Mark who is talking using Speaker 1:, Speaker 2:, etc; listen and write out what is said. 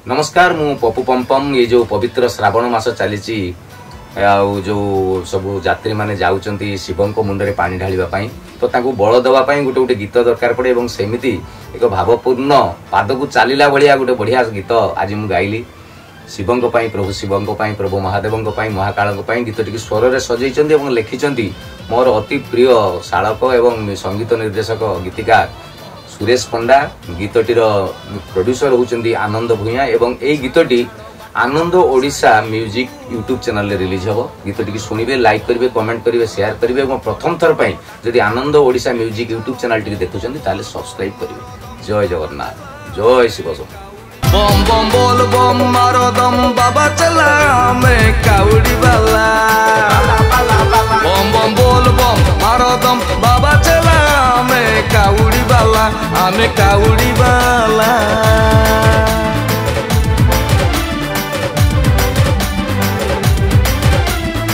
Speaker 1: नमस्कार मु पपु पम्पम। ये जो पवित्र श्रावण मास चली जो सब यात्री माने जाउचंती शिवं को मुंडरे पानी ढालिबा तो ताकू बल दवा गोटे गोटे गीत दरकार पड़े और सेमिति एक भावपूर्ण पाद को चलला भाया गोटे बढ़िया गीत आज मु गाइली शिवं प्रभु शिवं प्रभु महादेव महाकाल गीत टी स्वर में सजई लिखिं मोर अति प्रिय शाड़क एवं संगीत निर्देशक गीतिकार सुरेश पंडा। गीतटीर प्रोड्यूसर होउचंदी आनंद भूया एवं ए गीतटी Anand Odisha music YouTube channel रे रिलीज हबो। गीतटी सुनिबे, लाइक करिवे, कमेंट करिवे, शेयर करिवे और प्रथम थर पई जदि Anand Odisha music YouTube channel टी देखुचंदी ताले सब्सक्राइब करिवे। जय जगन्नाथ, जय शिव।
Speaker 2: बम बम बोल बम मारो दम बाबा चला मैं काउड़ी वाला। बम बम बोल बम मारो दम बाबा चला मैं काउड़ी वाला। हमें काउड़ी